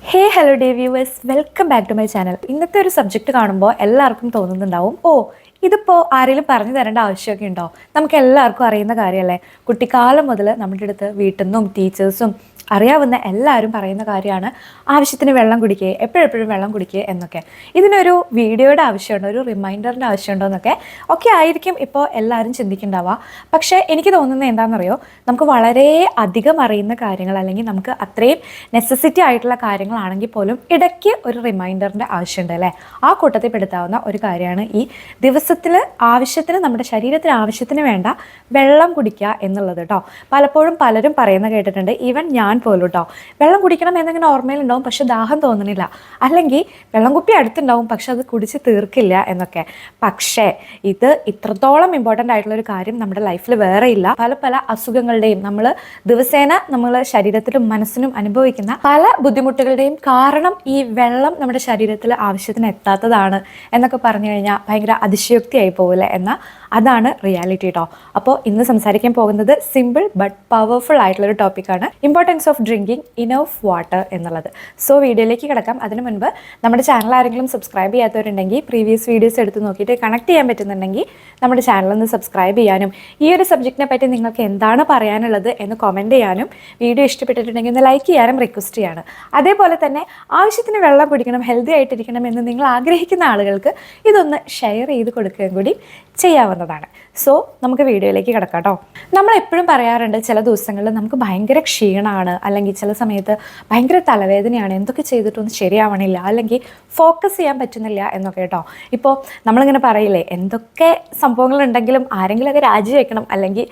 Hello dear viewers, welcome back to my channel. ഇന്നത്തെ ഒരു subject കാണുമ്പോൾ എല്ലാവർക്കും തോന്നുന്നുണ്ടാവും, ഇതിപ്പോൾ ആരെങ്കിലും പറഞ്ഞു തരേണ്ട ആവശ്യമൊക്കെ ഉണ്ടോ? നമുക്ക് എല്ലാവർക്കും അറിയുന്ന കാര്യമല്ലേ. കുട്ടിക്കാലം മുതൽ നമ്മുടെ അടുത്ത് വീട്ടിൽ നിന്നും ടീച്ചേഴ്സും അറിയാവുന്ന എല്ലാവരും പറയുന്ന കാര്യമാണ് ആവശ്യത്തിന് വെള്ളം കുടിക്കുക, എപ്പോഴെപ്പോഴും വെള്ളം കുടിക്കുക എന്നൊക്കെ. ഇതിനൊരു വീഡിയോയുടെ ആവശ്യമുണ്ടോ, ഒരു റിമൈൻഡറിൻ്റെ ആവശ്യമുണ്ടോ എന്നൊക്കെ ആയിരിക്കും ഇപ്പോൾ എല്ലാവരും ചിന്തിക്കുന്നുണ്ടാവുക. പക്ഷേ എനിക്ക് തോന്നുന്നത് എന്താണെന്നറിയോ, നമുക്ക് വളരെ അധികം അറിയുന്ന കാര്യങ്ങൾ അല്ലെങ്കിൽ നമുക്ക് അത്രയും നെസസിറ്റി ആയിട്ടുള്ള കാര്യങ്ങളാണെങ്കിൽ പോലും ഇടയ്ക്ക് ഒരു റിമൈൻഡറിൻ്റെ ആവശ്യമുണ്ട് അല്ലേ. ആ കൂട്ടത്തിൽ പെടുത്താവുന്ന ഒരു കാര്യമാണ് ഈ ദിവസത്തിൽ ആവശ്യത്തിന്, നമ്മുടെ ശരീരത്തിന് ആവശ്യത്തിന് വേണ്ട വെള്ളം കുടിക്കുക എന്നുള്ളത് കേട്ടോ. പലപ്പോഴും പലരും പറയുന്ന കേട്ടിട്ടുണ്ട്, ഈവൻ ഞാൻ പോലും കേട്ടോ. വെള്ളം കുടിക്കണം എന്നിങ്ങനെ ഓർമ്മയിലുണ്ടാവും, പക്ഷെ ദാഹം തോന്നുന്നില്ല, അല്ലെങ്കിൽ വെള്ളം കുപ്പി അടുത്തുണ്ടാവും പക്ഷെ അത് കുടിച്ച് തീർക്കില്ല എന്നൊക്കെ. പക്ഷേ ഇത് ഇത്രത്തോളം ഇമ്പോർട്ടൻ്റ് ആയിട്ടുള്ളൊരു കാര്യം നമ്മുടെ ലൈഫിൽ വേറെ ഇല്ല. പല പല അസുഖങ്ങളുടെയും, നമ്മൾ ദിവസേന നമ്മൾ ശരീരത്തിലും മനസ്സിനും അനുഭവിക്കുന്ന പല ബുദ്ധിമുട്ടുകളുടെയും കാരണം ഈ വെള്ളം നമ്മുടെ ശരീരത്തിൽ ആവശ്യത്തിന് എത്താത്തതാണ് എന്നൊക്കെ പറഞ്ഞു കഴിഞ്ഞാൽ ഭയങ്കര അതിശയോക്തിയായി പോകില്ല. എന്നാൽ അതാണ് റിയാലിറ്റി കേട്ടോ. അപ്പോൾ ഇന്ന് സംസാരിക്കാൻ പോകുന്നത് സിമ്പിൾ ബട്ട് പവർഫുൾ ആയിട്ടുള്ളൊരു ടോപ്പിക്കാണ്, importance of drinking enough water എന്നുള്ളത്. സോ വീഡിയോയിലേക്ക് കിടക്കാം. അതിന് മുൻപ് നമ്മുടെ ചാനൽ ആരെങ്കിലും സബ്സ്ക്രൈബ് ചെയ്യാത്തവരുണ്ടെങ്കിൽ പ്രീവിയസ് വീഡിയോസ് എടുത്ത് നോക്കിയിട്ട് കണക്ട് ചെയ്യാൻ പറ്റുന്നുണ്ടെങ്കിൽ നമ്മുടെ ചാനലൊന്ന് സബ്സ്ക്രൈബ് ചെയ്യാനും ഈ ഒരു സബ്ജക്റ്റിനെ പറ്റി നിങ്ങൾക്ക് എന്താണ് പറയാനുള്ളത് എന്ന് കമൻറ്റ് ചെയ്യാനും വീഡിയോ ഇഷ്ടപ്പെട്ടിട്ടുണ്ടെങ്കിൽ ഒന്ന് ലൈക്ക് ചെയ്യാനും റിക്വസ്റ്റ് ചെയ്യാണ്. അതേപോലെ തന്നെ ആവശ്യത്തിന് വെള്ളം കുടിക്കണം, ഹെൽത്തി ആയിട്ടിരിക്കണം എന്ന് നിങ്ങൾ ആഗ്രഹിക്കുന്ന ആളുകൾക്ക് ഇതൊന്ന് ഷെയർ ചെയ്ത് കൊടുക്കുകയും കൂടി ചെയ്യാവുന്നതാണ്. സോ നമുക്ക് വീഡിയോയിലേക്ക് കിടക്കാം കേട്ടോ. നമ്മളെപ്പോഴും പറയാറുണ്ട്, ചില ദിവസങ്ങളിൽ നമുക്ക് ഭയങ്കര ക്ഷീണമാണ്, അല്ലെങ്കിൽ ചില സമയത്ത് ഭയങ്കര തലവേദനയാണ്, എന്തൊക്കെ ചെയ്തിട്ടൊന്നും ശരിയാവണില്ല, അല്ലെങ്കിൽ ഫോക്കസ് ചെയ്യാൻ പറ്റുന്നില്ല എന്നൊക്കെ കേട്ടോ. ഇപ്പോൾ നമ്മളിങ്ങനെ പറയില്ലേ, എന്തൊക്കെ സംഭവങ്ങളുണ്ടെങ്കിലും ആരെങ്കിലുമൊക്കെ രാജിവെക്കണം, അല്ലെങ്കിൽ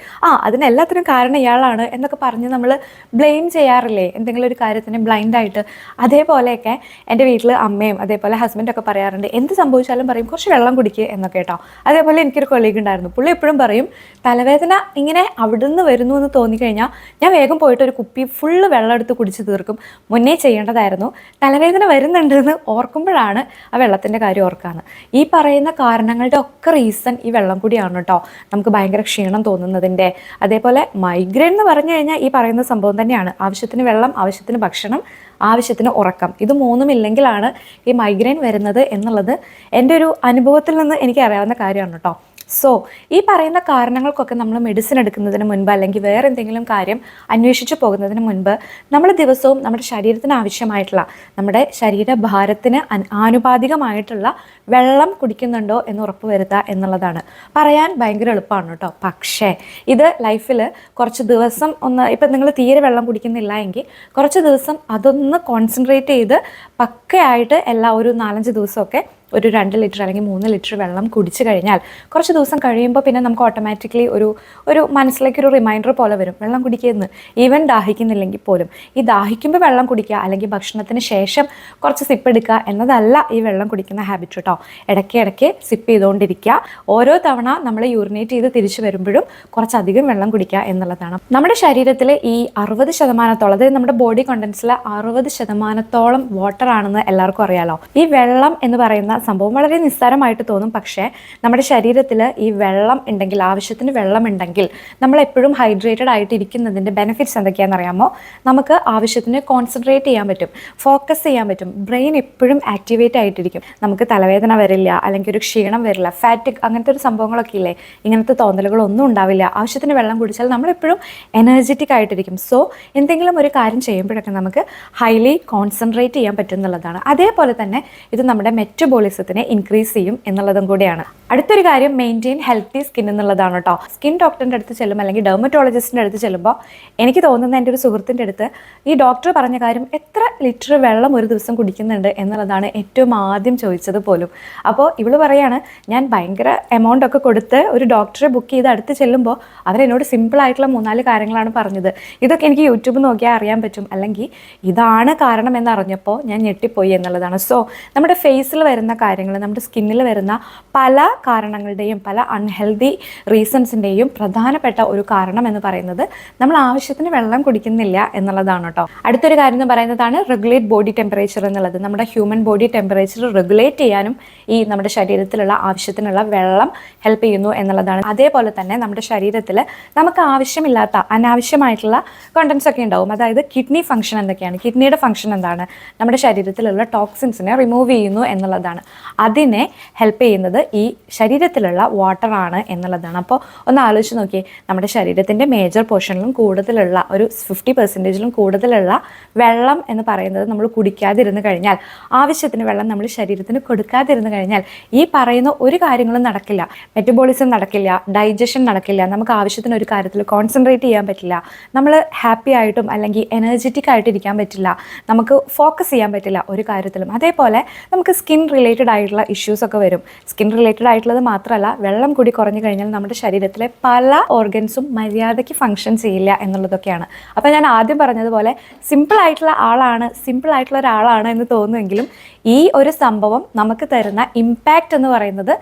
അതിനെല്ലാത്തിനും കാരണം ഇയാളാണ് എന്നൊക്കെ പറഞ്ഞ് നമ്മൾ ബ്ലെയിം ചെയ്യാറില്ലേ എന്തെങ്കിലും ഒരു കാര്യത്തിന് ബ്ലൈൻഡായിട്ട്. അതേപോലെയൊക്കെ എൻ്റെ വീട്ടിൽ അമ്മയും അതേപോലെ ഹസ്ബൻഡൊക്കെ പറയാറുണ്ട്, എന്ത് സംഭവിച്ചാലും പറയും കുറച്ച് വെള്ളം കുടിക്കുക എന്നൊക്കെ കേട്ടോ. അതേപോലെ എനിക്കൊരു കൊളീഗ് ഉണ്ടായിരുന്നു, പുള്ളി എപ്പോഴും പറയും, തലവേദന ഇങ്ങനെ അവിടുന്ന് വരുന്നു എന്ന് തോന്നിക്കഴിഞ്ഞാൽ ഞാൻ വേഗം പോയിട്ട് ഒരു കുപ്പി ഫുള്ള് വെള്ളം എടുത്ത് കുടിച്ച് തീർക്കും. മുന്നേ ചെയ്യേണ്ടതായിരുന്നു, തലവേദന വരുന്നുണ്ടെന്ന് ഓർക്കുമ്പോഴാണ് ആ വെള്ളത്തിൻ്റെ കാര്യം ഓർക്കാന്ന്. ഈ പറയുന്ന കാരണങ്ങളുടെ ഒക്കെ റീസൺ ഈ വെള്ളം കൂടിയാണ് കേട്ടോ. നമുക്ക് ഭയങ്കര ക്ഷീണം തോന്നുന്നതിൻ്റെ, അതേപോലെ മൈഗ്രെയിൻ എന്ന് പറഞ്ഞു കഴിഞ്ഞാൽ ഈ പറയുന്ന സംഭവം തന്നെയാണ്. ആവശ്യത്തിന് വെള്ളം, ആവശ്യത്തിന് ഭക്ഷണം, ആവശ്യത്തിന് ഉറക്കം, ഇത് മൂന്നുമില്ലെങ്കിലാണ് ഈ മൈഗ്രെയിൻ വരുന്നത് എന്നുള്ളത് എൻ്റെ ഒരു അനുഭവത്തിൽ നിന്ന് എനിക്ക് അറിയാവുന്ന കാര്യമാണ് കേട്ടോ. സോ ഈ പറയുന്ന കാരണങ്ങൾക്കൊക്കെ നമ്മൾ മെഡിസിൻ എടുക്കുന്നതിന് മുൻപ് അല്ലെങ്കിൽ വേറെ എന്തെങ്കിലും കാര്യം അന്വേഷിച്ച് പോകുന്നതിന് മുൻപ് നമ്മൾ ദിവസവും നമ്മുടെ ശരീരത്തിന് ആവശ്യമായിട്ടുള്ള, നമ്മുടെ ശരീരഭാരത്തിന് ആനുപാതികമായിട്ടുള്ള വെള്ളം കുടിക്കുന്നുണ്ടോ എന്ന് ഉറപ്പ് വരുത്തുക എന്നുള്ളതാണ്. പറയാൻ ഭയങ്കര എളുപ്പമാണ് കേട്ടോ. പക്ഷേ ഇത് ലൈഫിൽ കുറച്ച് ദിവസം ഇപ്പം നിങ്ങൾ തീരെ വെള്ളം കുടിക്കുന്നില്ല എങ്കിൽ കുറച്ച് ദിവസം അതൊന്ന് കോൺസെൻട്രേറ്റ് ചെയ്ത് പക്കയായിട്ട് ഒരു 4-5 ദിവസമൊക്കെ ഒരു 2 ലിറ്റർ അല്ലെങ്കിൽ 3 ലിറ്റർ വെള്ളം കുടിച്ചു കഴിഞ്ഞാൽ കുറച്ച് ദിവസം കഴിയുമ്പോൾ പിന്നെ നമുക്ക് ഓട്ടോമാറ്റിക്കലി ഒരു മനസ്സിലേക്കൊരു റിമൈൻഡർ പോലെ വരും, വെള്ളം കുടിക്കുന്നത്. ഈവൻ ദാഹിക്കുന്നില്ലെങ്കിൽ പോലും ഈ ദാഹിക്കുമ്പോൾ വെള്ളം കുടിക്കുക അല്ലെങ്കിൽ ഭക്ഷണത്തിന് ശേഷം കുറച്ച് സിപ്പ് എടുക്കുക എന്നതല്ല ഈ വെള്ളം കുടിക്കുന്ന ഹാബിറ്റ് കേട്ടോ. ഇടയ്ക്ക് സിപ്പ് ചെയ്തുകൊണ്ടിരിക്കുക. ഓരോ തവണ നമ്മൾ യൂറിനേറ്റ് ചെയ്ത് തിരിച്ചു വരുമ്പോഴും കുറച്ചധികം വെള്ളം കുടിക്കുക എന്നുള്ളതാണ്. നമ്മുടെ ശരീരത്തിൽ ഈ 60%, അതായത് നമ്മുടെ ബോഡി കണ്ടൻസിലെ 60% വാട്ടർ ആണെന്ന് എല്ലാവർക്കും അറിയാലോ. ഈ വെള്ളം എന്ന് പറയുന്ന സംഭവം വളരെ നിസ്സാരമായിട്ട് തോന്നും, പക്ഷേ നമ്മുടെ ശരീരത്തിൽ ഈ വെള്ളം ഉണ്ടെങ്കിൽ, ആവശ്യത്തിന് വെള്ളം ഉണ്ടെങ്കിൽ നമ്മൾ എപ്പോഴും ഹൈഡ്രേറ്റഡ് ആയിട്ട് ഇരിക്കുന്നതിൻ്റെ ബെനിഫിറ്റ്സ് എന്തൊക്കെയാണെന്ന് അറിയാമോ? നമുക്ക് ആവശ്യത്തിന് കോൺസെൻട്രേറ്റ് ചെയ്യാൻ പറ്റും, ഫോക്കസ് ചെയ്യാൻ പറ്റും, ബ്രെയിൻ എപ്പോഴും ആക്ടിവേറ്റ് ആയിട്ടിരിക്കും, നമുക്ക് തലവേദന വരില്ല, അല്ലെങ്കിൽ ഒരു ക്ഷീണം വരില്ല, ഫാറ്റിക് അങ്ങനത്തെ ഒരു സംഭവങ്ങളൊക്കെ ഇല്ലേ, ഇങ്ങനത്തെ തോന്നലുകളൊന്നും ഉണ്ടാവില്ല. ആവശ്യത്തിന് വെള്ളം കുടിച്ചാൽ നമ്മളെപ്പോഴും എനർജറ്റിക് ആയിട്ടിരിക്കും. സോ എന്തെങ്കിലും ഒരു കാര്യം ചെയ്യുമ്പോഴൊക്കെ നമുക്ക് ഹൈലി കോൺസെൻട്രേറ്റ് ചെയ്യാൻ പറ്റും എന്നുള്ളതാണ്. അതേപോലെ തന്നെ ഇത് നമ്മുടെ മെറ്റബോളിസത്തിനെ ഇൻക്രീസ് ചെയ്യും എന്നുള്ളതും കൂടിയാണ്. അടുത്തൊരു കാര്യം, മെയിൻറ്റെയിൻ ഹെൽത്തി സ്കിൻ എന്നുള്ളതാണ് കേട്ടോ. സ്കിൻ ഡോക്ടറിൻ്റെ അടുത്ത് ചെല്ലുമ്പോൾ അല്ലെങ്കിൽ ഡെർമറ്റോളജിസ്റ്റിൻ്റെ അടുത്ത് ചെല്ലുമ്പോൾ എനിക്ക് തോന്നുന്ന എൻ്റെ ഒരു സുഹൃത്തിൻ്റെ അടുത്ത് ഈ ഡോക്ടർ പറഞ്ഞ കാര്യം, എത്ര ലിറ്റർ വെള്ളം ഒരു ദിവസം കുടിക്കുന്നുണ്ട് എന്നുള്ളതാണ് ഏറ്റവും ആദ്യം ചോദിച്ചത് പോലും. അപ്പോൾ ഇവള് പറയാണ്, ഞാൻ ഭയങ്കര എമൗണ്ട് ഒക്കെ കൊടുത്ത് ഒരു ഡോക്ടറെ ബുക്ക് ചെയ്ത് അടുത്ത് ചെല്ലുമ്പോൾ അവരെന്നോട് സിമ്പിളായിട്ടുള്ള 3-4 കാര്യങ്ങളാണ് പറഞ്ഞത്. ഇതൊക്കെ എനിക്ക് യൂട്യൂബ് നോക്കിയാൽ അറിയാൻ പറ്റും, അല്ലെങ്കിൽ ഇതാണ് കാരണം എന്നറിഞ്ഞപ്പോൾ ഞാൻ ഞെട്ടിപ്പോയി എന്നുള്ളതാണ്. സോ നമ്മുടെ ഫേസിൽ വരുന്ന കാര്യങ്ങൾ, നമ്മുടെ സ്കിന്നിൽ വരുന്ന പല കാരണങ്ങളുടെയും പല അൺഹെൽത്തി റീസൺസിൻ്റെയും പ്രധാനപ്പെട്ട ഒരു കാരണം എന്ന് പറയുന്നത് നമ്മൾ ആവശ്യത്തിന് വെള്ളം കുടിക്കുന്നില്ല എന്നുള്ളതാണ് കേട്ടോ. അടുത്തൊരു കാര്യം എന്ന് പറയുന്നതാണ് റെഗുലേറ്റ് ബോഡി ടെമ്പറേച്ചർ എന്നുള്ളത്. നമ്മുടെ ഹ്യൂമൻ ബോഡി ടെമ്പറേച്ചർ റെഗുലേറ്റ് ചെയ്യാനും ഈ നമ്മുടെ ശരീരത്തിലുള്ള ആവശ്യത്തിനുള്ള വെള്ളം ഹെൽപ്പ് ചെയ്യുന്നു എന്നുള്ളതാണ്. അതേപോലെ തന്നെ നമ്മുടെ ശരീരത്തിൽ നമുക്ക് ആവശ്യമില്ലാത്ത അനാവശ്യമായിട്ടുള്ള കണ്ടൻസ് ഒക്കെ ഉണ്ടാവും. അതായത് കിഡ്നി ഫംഗ്ഷൻ എന്തൊക്കെയാണ്, കിഡ്നിയുടെ ഫംഗ്ഷൻ എന്താണ്, നമ്മുടെ ശരീരത്തിലുള്ള ടോക്സിൻസിനെ റിമൂവ് ചെയ്യുന്നു എന്നുള്ളതാണ്. അതിനെ ഹെൽപ്പ് ചെയ്യുന്നത് ഈ ശരീരത്തിലുള്ള വാട്ടറാണ് എന്നുള്ളതാണ്. അപ്പോൾ ഒന്ന് ആലോചിച്ച് നോക്കിയേ, നമ്മുടെ ശരീരത്തിൻ്റെ മേജർ പോർഷനിലും കൂടുതലുള്ള ഒരു 50% കൂടുതലുള്ള വെള്ളം എന്ന് പറയുന്നത് നമ്മൾ കുടിക്കാതിരുന്നു കഴിഞ്ഞാൽ, ആവശ്യത്തിന് വെള്ളം നമ്മൾ ശരീരത്തിന് കൊടുക്കാതിരുന്നു കഴിഞ്ഞാൽ ഈ പറയുന്ന ഒരു കാര്യങ്ങളും നടക്കില്ല. മെറ്റബോളിസം നടക്കില്ല, ഡൈജഷൻ നടക്കില്ല, നമുക്ക് ആവശ്യത്തിന് ഒരു കാര്യത്തിൽ കോൺസെൻട്രേറ്റ് ചെയ്യാൻ പറ്റില്ല, നമ്മൾ ഹാപ്പി ആയിട്ടും അല്ലെങ്കിൽ എനർജറ്റിക് ആയിട്ട് ഇരിക്കാൻ പറ്റില്ല, നമുക്ക് ഫോക്കസ് ചെയ്യാൻ പറ്റില്ല ഒരു കാര്യത്തിലും. അതേപോലെ നമുക്ക് സ്കിൻ റിലേറ്റഡ് ആയിട്ടുള്ള ഇഷ്യൂസ് ഒക്കെ വരും. സ്കിൻ റിലേറ്റഡ് ആയിട്ടുള്ളത് മാത്രമല്ല, വെള്ളം കൂടി കുറഞ്ഞു കഴിഞ്ഞാൽ നമ്മുടെ ശരീരത്തിലെ പല ഓർഗൻസും മര്യാദയ്ക്ക് ഫങ്ഷൻ ചെയ്യില്ല എന്നുള്ളതൊക്കെയാണ്. അപ്പോൾ ഞാൻ ആദ്യം പറഞ്ഞതുപോലെ സിമ്പിൾ ആയിട്ടുള്ള ഒരാളാണ് എന്ന് തോന്നുമെങ്കിലും ഈ ഒരു സംഭവം നമുക്ക് തരുന്ന ഇമ്പാക്റ്റ് എന്ന് പറയുന്നത്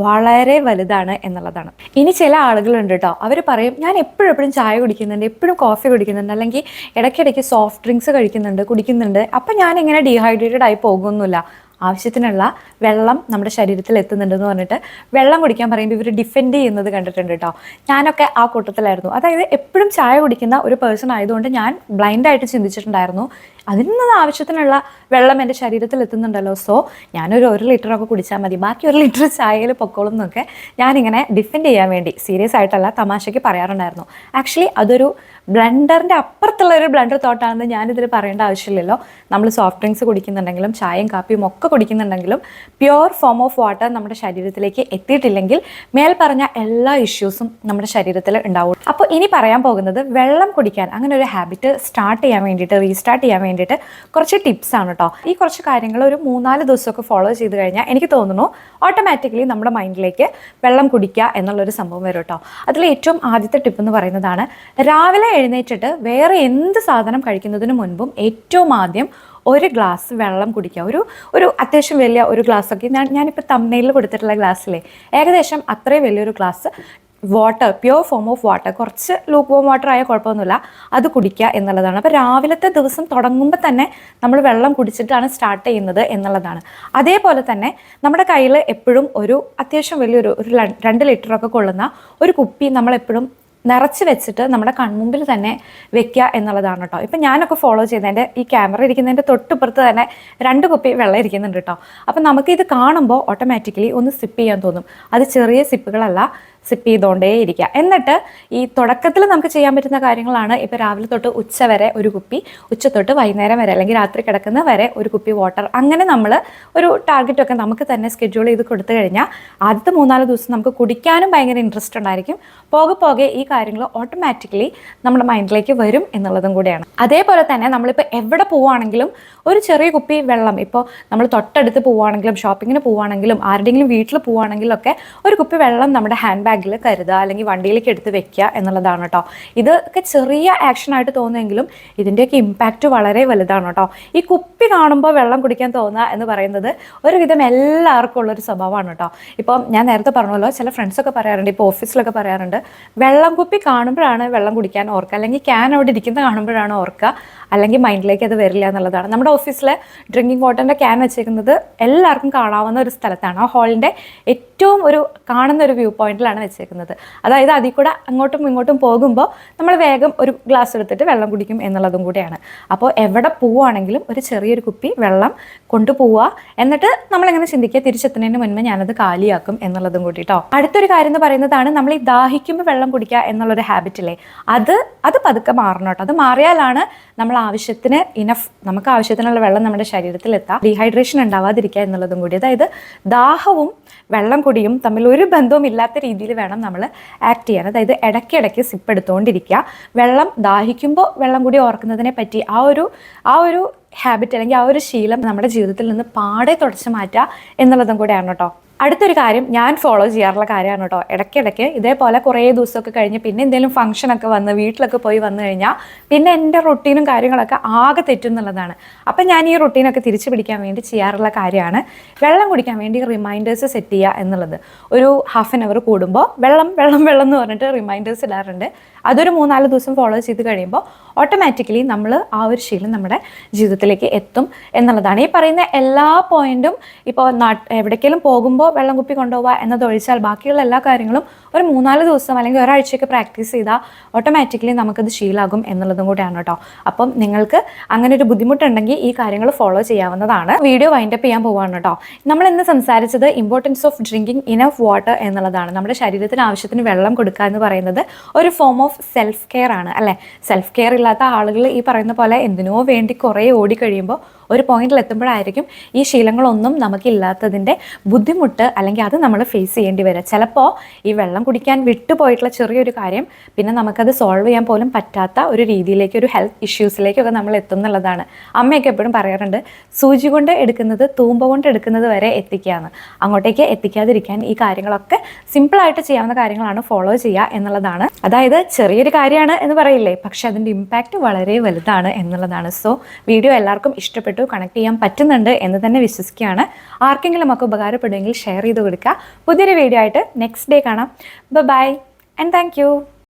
വളരെ വലുതാണ് എന്നുള്ളതാണ്. ഇനി ചില ആളുകളുണ്ട് കേട്ടോ, അവർ പറയും ഞാൻ എപ്പോഴും ചായ കുടിക്കുന്നുണ്ട്, എപ്പോഴും കോഫി കുടിക്കുന്നുണ്ട്, അല്ലെങ്കിൽ ഇടയ്ക്കിടയ്ക്ക് സോഫ്റ്റ് ഡ്രിങ്ക്സ് കുടിക്കുന്നുണ്ട്, അപ്പം ഞാൻ ഇങ്ങനെ ഡീഹൈഡ്രേറ്റഡ് ആയി പോകുന്നില്ല, ആവശ്യത്തിനുള്ള വെള്ളം നമ്മുടെ ശരീരത്തിൽ എത്തുന്നുണ്ടെന്ന് പറഞ്ഞിട്ട് വെള്ളം കുടിക്കാൻ പറയുമ്പോൾ ഇവർ ഡിഫെൻഡ് ചെയ്യുന്നത് കണ്ടിട്ടുണ്ട് കേട്ടോ. ഞാനൊക്കെ ആ കൂട്ടത്തിലായിരുന്നു. അതായത് എപ്പോഴും ചായ കുടിക്കുന്ന ഒരു പേഴ്സൺ ആയതുകൊണ്ട് ഞാൻ ബ്ലൈൻഡായിട്ട് ചിന്തിച്ചിട്ടുണ്ടായിരുന്നു, അതിൽ നിന്ന് ആവശ്യത്തിനുള്ള വെള്ളം എൻ്റെ ശരീരത്തിൽ എത്തുന്നുണ്ടല്ലോ, സോ ഞാനൊരു 1 ലിറ്ററൊക്കെ കുടിച്ചാൽ മതി, ബാക്കി 1 ലിറ്റർ ചായയിൽ പൊക്കോളും എന്നൊക്കെ ഞാനിങ്ങനെ ഡിഫെൻഡ് ചെയ്യാൻ വേണ്ടി സീരിയസ് ആയിട്ടല്ല തമാശയ്ക്ക് പറയാറുണ്ടായിരുന്നു. ആക്ച്വലി അതൊരു ബ്ലണ്ടറിൻ്റെ അപ്പുറത്തുള്ള ഒരു ബ്ലണ്ടർ തോട്ടാണെന്ന് ഞാനിതിൽ പറയേണ്ട ആവശ്യമില്ലല്ലോ. നമ്മൾ സോഫ്റ്റ് ഡ്രിങ്ക്സ് കുടിക്കുന്നുണ്ടെങ്കിലും ചായയും കാപ്പിയും ഒക്കെ കുടിക്കുന്നുണ്ടെങ്കിലും പ്യുവർ ഫോം ഓഫ് വാട്ടർ നമ്മുടെ ശരീരത്തിലേക്ക് എത്തിയിട്ടില്ലെങ്കിൽ മേൽ പറഞ്ഞ എല്ലാ ഇഷ്യൂസും നമ്മുടെ ശരീരത്തിൽ ഉണ്ടാവും. അപ്പോൾ ഇനി പറയാൻ പോകുന്നത് വെള്ളം കുടിക്കാൻ അങ്ങനെ ഒരു ഹാബിറ്റ് സ്റ്റാർട്ട് ചെയ്യാൻ വേണ്ടിയിട്ട്, റീസ്റ്റാർട്ട് ചെയ്യാൻ വേണ്ടിയിട്ട് കുറച്ച് ടിപ്സ് ആണ് കേട്ടോ. ഈ കുറച്ച് കാര്യങ്ങൾ ഒരു 3-4 ദിവസമൊക്കെ ഫോളോ ചെയ്ത് കഴിഞ്ഞാൽ എനിക്ക് തോന്നുന്നു ഓട്ടോമാറ്റിക്കലി നമ്മുടെ മൈൻഡിലേക്ക് വെള്ളം കുടിക്കുക എന്നുള്ളൊരു സംഭവം വരും കേട്ടോ. അതിൽ ഏറ്റവും ആദ്യത്തെ ടിപ്പ് എന്ന് പറയുന്നതാണ്, രാവിലെ എഴുന്നേറ്റിട്ട് വേറെ എന്ത് സാധനം കഴിക്കുന്നതിന് മുൻപും ഏറ്റവും ആദ്യം 1 ഗ്ലാസ് വെള്ളം കുടിക്കുക. ഒരു അത്യാവശ്യം വലിയ ഒരു ഗ്ലാസ്സൊക്കെ ഞാനിപ്പോൾ തമ്മനയിൽ കൊടുത്തിട്ടുള്ള ഗ്ലാസ്സിലെ ഏകദേശം അത്രയും വലിയൊരു glass water, pure form of water, കുറച്ച് ലൂക്ക് വോം വാട്ടർ ആയാൽ കുഴപ്പമൊന്നുമില്ല, അത് കുടിക്കുക എന്നുള്ളതാണ്. അപ്പോൾ രാവിലത്തെ ദിവസം തുടങ്ങുമ്പോൾ തന്നെ നമ്മൾ വെള്ളം കുടിച്ചിട്ടാണ് സ്റ്റാർട്ട് ചെയ്യുന്നത് എന്നുള്ളതാണ്. അതേപോലെ തന്നെ നമ്മുടെ കയ്യിൽ എപ്പോഴും ഒരു അത്യാവശ്യം വലിയൊരു 2 ലിറ്ററൊക്കെ കൊള്ളുന്ന ഒരു കുപ്പി നമ്മളെപ്പോഴും നിറച്ച് വെച്ചിട്ട് നമ്മുടെ കൺമുമ്പിൽ തന്നെ വെക്കുക എന്നുള്ളതാണ് കേട്ടോ. ഇപ്പം ഞാനൊക്കെ ഫോളോ ചെയ്തതിൻ്റെ ഈ ക്യാമറ ഇരിക്കുന്നതിൻ്റെ തൊട്ടിപ്പുറത്ത് തന്നെ 2 കുപ്പി വെള്ളം ഇരിക്കുന്നുണ്ട് കേട്ടോ. അപ്പം നമുക്കിത് കാണുമ്പോൾ ഓട്ടോമാറ്റിക്കലി ഒന്ന് സിപ്പ് ചെയ്യാൻ തോന്നും. അത് ചെറിയ സിപ്പുകളല്ല, സിപ്പ് ചെയ്തുകൊണ്ടേ ഇരിക്കുക. എന്നിട്ട് ഈ തുടക്കത്തിൽ നമുക്ക് ചെയ്യാൻ പറ്റുന്ന കാര്യങ്ങളാണ്, ഇപ്പോൾ രാവിലെ തൊട്ട് ഉച്ച വരെ ഒരു കുപ്പി, ഉച്ച തൊട്ട് വൈകുന്നേരം വരെ അല്ലെങ്കിൽ രാത്രി കിടക്കുന്ന വരെ ഒരു കുപ്പി വാട്ടർ, അങ്ങനെ നമ്മൾ ഒരു ടാർഗറ്റൊക്കെ നമുക്ക് തന്നെ സ്കെഡ്യൂൾ ചെയ്ത് കൊടുത്തു കഴിഞ്ഞാൽ ആദ്യത്തെ 3-4 ദിവസം നമുക്ക് കുടിക്കാനും ഭയങ്കര ഇൻട്രസ്റ്റ് ഉണ്ടായിരിക്കും. പോകെ ഈ കാര്യങ്ങൾ ഓട്ടോമാറ്റിക്കലി നമ്മുടെ മൈൻഡിലേക്ക് വരും എന്നുള്ളതും കൂടിയാണ്. അതേപോലെ തന്നെ നമ്മളിപ്പോൾ എവിടെ പോവുകയാണെങ്കിലും ഒരു ചെറിയ കുപ്പി വെള്ളം, ഇപ്പോൾ നമ്മൾ തൊട്ടടുത്ത് പോവുകയാണെങ്കിലും ഷോപ്പിങ്ങിന് പോവുകയാണെങ്കിലും ആരുടെയെങ്കിലും വീട്ടിൽ പോവുകയാണെങ്കിലും ഒക്കെ ഒരു കുപ്പി വെള്ളം നമ്മുടെ ഹാൻഡ് ബാഗിൽ കരുതുക അല്ലെങ്കിൽ വണ്ടിയിലേക്ക് എടുത്ത് വെക്കുക എന്നുള്ളതാണ് കേട്ടോ. ഇതൊക്കെ ചെറിയ ആക്ഷനായിട്ട് തോന്നുമെങ്കിലും ഇതിൻ്റെയൊക്കെ ഇമ്പാക്റ്റ് വളരെ വലുതാണ് കേട്ടോ. ഈ കുപ്പി കാണുമ്പോൾ വെള്ളം കുടിക്കാൻ തോന്നുക എന്ന് പറയുന്നത് ഒരുവിധം എല്ലാവർക്കും ഉള്ളൊരു സ്വഭാവമാണ് കേട്ടോ. ഇപ്പം ഞാൻ നേരത്തെ പറഞ്ഞല്ലോ, ചില ഫ്രണ്ട്സൊക്കെ പറയാറുണ്ട്, ഇപ്പോൾ ഓഫീസിലൊക്കെ പറയാറുണ്ട്, വെള്ളം കുപ്പി കാണുമ്പോഴാണ് വെള്ളം കുടിക്കാൻ ഓർക്കുക, അല്ലെങ്കിൽ ക്യാൻ അവിടെ ഇരിക്കുന്ന കാണുമ്പോഴാണ് ഓർക്കുക, അല്ലെങ്കിൽ മൈൻഡിലേക്ക് അത് വരില്ല എന്നുള്ളതാണ്. നമ്മുടെ ഓഫീസിൽ ഡ്രിങ്കിങ് വാട്ടറിൻ്റെ ക്യാൻ വെച്ചേക്കുന്നത് എല്ലാവർക്കും കാണാവുന്ന ഒരു സ്ഥലത്താണ്. ആ ഹാളിൻ്റെ ഏറ്റവും കാണുന്ന ഒരു വ്യൂ പോയിന്റിലാണ് വെച്ചേക്കുന്നത്. അതായത് അതിൽ കൂടെ അങ്ങോട്ടും ഇങ്ങോട്ടും പോകുമ്പോൾ നമ്മൾ വേഗം ഒരു ഗ്ലാസ് എടുത്തിട്ട് വെള്ളം കുടിക്കും എന്നുള്ളതും കൂടെയാണ്. അപ്പോൾ എവിടെ പോവുകയാണെങ്കിലും ഒരു ചെറിയൊരു കുപ്പി വെള്ളം കൊണ്ടുപോവുക, എന്നിട്ട് നമ്മളിങ്ങനെ ചിന്തിക്കുക തിരിച്ചെത്തുന്നതിന് മുൻപ് ഞാനത് കാലിയാക്കും എന്നുള്ളതും കൂടി കേട്ടോ. അടുത്തൊരു കാര്യം എന്ന് പറയുന്നതാണ്, നമ്മൾ ഈ ദാഹിക്കുമ്പോൾ വെള്ളം കുടിക്കുക എന്നുള്ളൊരു ഹാബിറ്റില്ലേ, അത് പതുക്കെ മാറണം കേട്ടോ. അത് മാറിയാലാണ് നമ്മൾ ആവശ്യത്തിന് നമുക്ക് ആവശ്യത്തിനുള്ള വെള്ളം നമ്മുടെ ശരീരത്തിൽ എത്താം, ഡീഹൈഡ്രേഷൻ ഉണ്ടാവാതിരിക്കുക എന്നുള്ളതും കൂടി. അതായത് ദാഹവും വെള്ളം കുടിയും തമ്മിൽ ഒരു ബന്ധവും ഇല്ലാത്ത രീതിയിൽ വേണം നമ്മൾ ആക്ട് ചെയ്യാൻ. അതായത് ഇടയ്ക്കിടയ്ക്ക് സിപ്പ് എടുത്തുകൊണ്ടിരിക്കുക. വെള്ളം ദാഹിക്കുമ്പോൾ വെള്ളം കൂടി ഓർക്കുന്നതിനെ പറ്റി ആ ഒരു ഹാബിറ്റ് അല്ലെങ്കിൽ ആ ഒരു ശീലം നമ്മുടെ ജീവിതത്തിൽ നിന്ന് പാടെ തുടച്ചു മാറ്റുക എന്നുള്ളതും കൂടെയാണ് കേട്ടോ. അടുത്തൊരു കാര്യം ഞാൻ ഫോളോ ചെയ്യാറുള്ള കാര്യമാണ് കേട്ടോ. ഇടയ്ക്കിടയ്ക്ക് ഇതേപോലെ കുറേ ദിവസമൊക്കെ കഴിഞ്ഞ് പിന്നെ എന്തെങ്കിലും ഫംഗ്ഷനൊക്കെ വന്ന് വീട്ടിലൊക്കെ പോയി വന്നു കഴിഞ്ഞാൽ പിന്നെ എൻ്റെ റൊട്ടീനും കാര്യങ്ങളൊക്കെ ആകെ തെറ്റുന്നുള്ളതാണ്. അപ്പം ഞാൻ ഈ റൊട്ടീനൊക്കെ തിരിച്ചു പിടിക്കാൻ വേണ്ടി ചെയ്യാറുള്ള കാര്യമാണ് വെള്ളം കുടിക്കാൻ വേണ്ടി റിമൈൻഡേഴ്സ് സെറ്റ് ചെയ്യുക എന്നുള്ളത്. ഒരു ഹാഫ് ആൻ അവർ കൂടുമ്പോൾ വെള്ളം വെള്ളം വെള്ളം എന്ന് പറഞ്ഞിട്ട് റിമൈൻഡേഴ്സ് ഇടാറുണ്ട്. അതൊരു 3-4 ദിവസം ഫോളോ ചെയ്ത് കഴിയുമ്പോൾ ഓട്ടോമാറ്റിക്കലി നമ്മൾ ആ ഒരു ശീലം നമ്മുടെ ജീവിതത്തിലേക്ക് എത്തും എന്നുള്ളതാണ്. ഈ പറയുന്ന എല്ലാ പോയിന്റും ഇപ്പോൾ എവിടേക്കെങ്കിലും പോകുമ്പോൾ വെള്ളം കുപ്പി കൊണ്ടുപോവുക എന്നതൊഴിച്ചാൽ ബാക്കിയുള്ള എല്ലാ കാര്യങ്ങളും ഒരു 3-4 ദിവസം അല്ലെങ്കിൽ ഒരാഴ്ചയൊക്കെ പ്രാക്ടീസ് ചെയ്താൽ ഓട്ടോമാറ്റിക്കലി നമുക്കത് ശീലമാകും എന്നുള്ളതും കൂടെയാണ് കേട്ടോ. അപ്പം നിങ്ങൾക്ക് അങ്ങനെ ഒരു ബുദ്ധിമുട്ടുണ്ടെങ്കിൽ ഈ കാര്യങ്ങൾ ഫോളോ ചെയ്യാവുന്നതാണ്. വീഡിയോ വൈൻഡപ്പ് ചെയ്യാൻ പോവുകയാണ് കേട്ടോ. നമ്മൾ ഇന്ന് സംസാരിച്ചത് importance of drinking enough water എന്നുള്ളതാണ്. നമ്മുടെ ശരീരത്തിന് ആവശ്യത്തിന് വെള്ളം കൊടുക്കുക എന്ന് പറയുന്നത് ഒരു ഫോം ഓഫ് സെൽഫ് കെയർ ആണ് അല്ലേ. സെൽഫ് കെയർ ഇല്ലാത്ത ആളുകൾ ഈ പറയുന്ന പോലെ എന്തിനോ വേണ്ടി കുറേ ഓടിക്കഴിയുമ്പോൾ ഒരു പോയിന്റിൽ എത്തുമ്പോഴായിരിക്കും ഈ ശീലങ്ങളൊന്നും നമുക്കില്ലാത്തതിൻ്റെ ബുദ്ധിമുട്ട് അല്ലെങ്കിൽ അത് നമ്മൾ ഫേസ് ചെയ്യേണ്ടി വരിക. ചിലപ്പോൾ ഈ വെള്ളം കുടിക്കാൻ വിട്ടുപോയിട്ടുള്ള ചെറിയൊരു കാര്യം പിന്നെ നമുക്കത് സോൾവ് ചെയ്യാൻ പോലും പറ്റാത്ത ഒരു രീതിയിലേക്ക്, ഒരു ഹെൽത്ത് ഇഷ്യൂസിലേക്കൊക്കെ നമ്മൾ എത്തും എന്നുള്ളതാണ്. അമ്മയൊക്കെ എപ്പോഴും പറയാറുണ്ട്, സൂചി കൊണ്ട് എടുക്കുന്നത് തൂമ്പ കൊണ്ട് എടുക്കുന്നത് വരെ എത്തിക്കുകയാണ്. അങ്ങോട്ടേക്ക് എത്തിക്കാതിരിക്കാൻ ഈ കാര്യങ്ങളൊക്കെ സിമ്പിളായിട്ട് ചെയ്യാവുന്ന കാര്യങ്ങളാണ് ഫോളോ ചെയ്യുക എന്നുള്ളതാണ്. അതായത് ചെറിയൊരു കാര്യമാണ് എന്ന് പറയില്ലേ, പക്ഷെ അതിൻ്റെ ഇമ്പാക്റ്റ് വളരെ വലുതാണ് എന്നുള്ളതാണ്. സോ വീഡിയോ എല്ലാവർക്കും ഇഷ്ടപ്പെട്ടു, കണക്ട് ചെയ്യാൻ പറ്റുന്നുണ്ട് എന്ന് തന്നെ വിശ്വസിക്കുകയാണ്. ആർക്കെങ്കിലും ഒക്കെ ഉപകാരപ്പെടുമെങ്കിൽ ഷെയർ ചെയ്ത് കൊടുക്കുക. പുതിയൊരു വീഡിയോ ആയിട്ട് നെക്സ്റ്റ് ഡേ കാണാം. Bye and thank U.